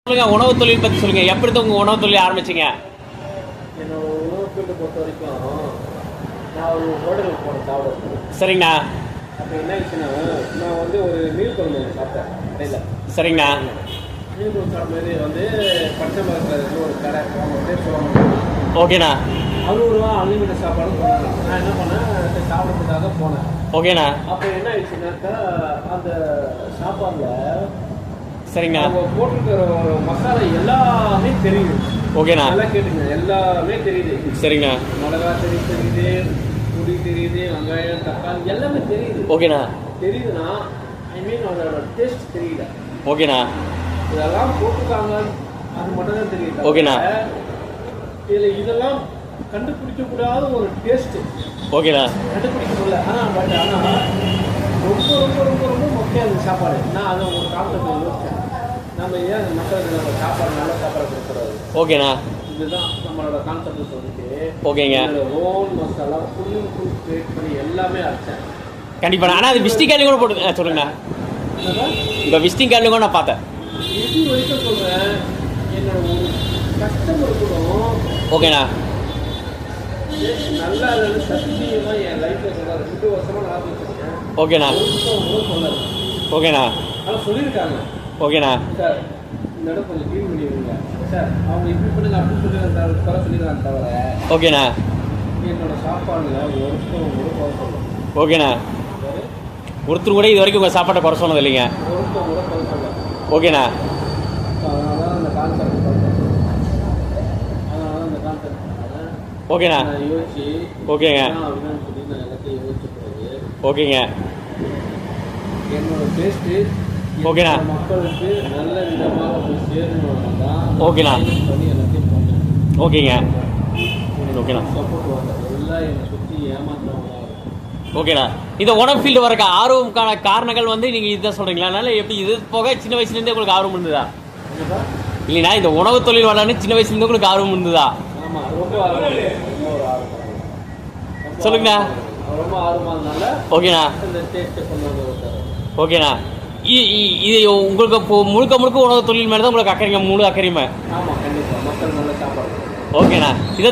சொல்லுங்க, உணவு தொழில் பற்றி சொல்லுங்க. எப்படி உங்க உணவு தொழில் ஆரம்பிச்சீங்க? என்னோட உணவு ஃபீல்டை பொறுத்த வரைக்கும் நான் ஒரு ஹோட்டலுக்கு போனேன் சாப்பிட. சரிங்கண்ணா. அப்போ என்ன ஆச்சுன்னா, நான் வந்து ஒரு மீல் குழம்பு சாப்பிட்டேன் கடையில். சரிங்கண்ணா. மீல் குழம்பு சாப்பிட்றது வந்து பச்சை மரத்தில் ஒரு கடை அவங்க பேர் சொல்லுவாங்க. ஓகேண்ணா. ₹60 அன்லிமிட்டட் சாப்பாடு சொன்னாங்க. நான் என்ன பண்ணேன், சாப்பிட்றதுக்காக போனேன். ஓகேண்ணா. அப்போ என்ன ஆயிடுச்சுனாக்கா, அந்த சாப்பாடில் சரிங்கண்ணா. அவங்க போட்டிருக்கிற மசாலா எல்லாமே தெரியுது. ஓகேண்ணா. நல்லா கேட்டுங்க, எல்லாமே தெரியுது. சரிங்கண்ணா. மிளகா தெரியுது, புளி தெரியுது, வெங்காயம், தக்காளி எல்லாமே தெரியுது. ஓகேண்ணா. தெரியுதுன்னா அதோட டேஸ்ட் தெரியல. ஓகேண்ணா. இதெல்லாம் போட்டிருக்காங்க, அது மட்டும் தான் தெரியுது. ஓகேண்ணா. இதில் இதெல்லாம் கண்டுபிடிக்கக்கூடாத ஒரு டேஸ்ட். ஓகேண்ணா. கண்டுபிடிக்க முடியல. ஆனால் ரொம்ப ரொம்ப ரொம்ப ரொம்ப முக்கியம் அந்த சாப்பாடு. நான் அதை ஒரு காலத்தை யோசிச்சேன், நம்ம ஏன் அந்த மக்களுக்கு நம்ம சாப்பாடு நல்ல சாப்பாடு கொடுக்குறாரு. ஓகேண்ணா. இதுதான் நம்மளோட கான்செப்ட் சொல்லிட்டு ஓகேங்க. ஓன் மசாலா ஃபுல் கிரியேட் பண்ணி எல்லாமே அரைச்சேன். கண்டிப்பா. ஆனால் அது விசிட்டிங் கார்டு கூட போட்டு சொல்லுங்கண்ணா. இப்போ விசிட்டிங் கார்டு கூட நான் பார்த்தேன். இது வரைக்கும் சொல்கிறேன், என்னோட ஒரு கஸ்டமர் கூட ஓகேண்ணா. நல்லா இல்லைன்னு சத்தியமாக என் லைஃப்பில் சொல்கிறாரு. 2 வருஷமாக நான் ஆரம்பிச்சிருக்கேன். ஓகேண்ணா. சொல்லாரு. ஓகேண்ணா. ஆனால் சொல்லியிருக்காங்க, ஓகேண்ணா. சார் இந்த இடம் கொஞ்சம் க்ளீன் பண்ணிடுவீங்க சார், அவங்க இப்படி பண்ணுங்க அப்படி சொல்லிடுறாங்க, குறை சொல்லிடுறாங்க தவிர ஓகேண்ணா. என்னோட சாப்பாடில் ஒருத்தவங்க கூட குறை சொல்லணும். ஓகேண்ணா. ஒருத்தர் கூட இது வரைக்கும் உங்கள் சாப்பாட்டை குறை சொன்னது இல்லைங்க. ஒருத்தவங்க கூட குறை சொல்லலாம். ஓகேண்ணா. அதனால தான் அந்த கான்செப்ட் பார்த்தேன். அதனால தான் அந்த கான்செப்ட் ஓகேண்ணா. நான் யோசிச்சு ஓகேங்க. அப்படின்னு சொல்லி நான் எல்லாத்தையும் யோசிச்ச பிறகு ஓகேங்க. என்னோட டேஸ்ட்டு ஓகேண்ணா. மக்களுக்கு நல்ல விதமாக போய் சேரணும் தான் ஓகேண்ணா. பண்ணி எல்லாத்தையும் பண்ணேன். ஓகேங்க. ஓகேண்ணா. சப்போர்ட் வாங்க எல்லாம் என்னை சுற்றி ஏமாத்துறவங்க. ஓகேண்ணா. இந்த உணவு ஃபீல்டு வரக்க ஆர்வம்க்கான காரணங்கள் வந்து நீங்கள் இதுதான் சொல்கிறீங்களா? அதனால எப்படி இது போக சின்ன வயசுலேருந்தே உங்களுக்கு ஆர்வம் இருந்ததா? இல்லைண்ணா, இந்த உணவு தொழில் வளர்ந்து சின்ன வயசுலேருந்து உங்களுக்கு ஆர்வம் இருந்ததா? ஆமாம், ரொம்ப ஆர்வம். சொல்லுங்கண்ணா. ரொம்ப ஆர்வமானதுனால ஓகேண்ணா. இந்த டேஸ்ட்டை கொண்டு வந்து விட்டாரு. ஓகேண்ணா. இது உங்களுக்கு இப்போ முழுக்க முழுக்க உணவு தொழில் மேலே தான் உங்களுக்கு அக்கறைங்க, முழு அக்கறையுமே. ஆமாம், கண்டிப்பாக மக்கள் நல்ல சாப்பாடு. ஓகேண்ணா. இதை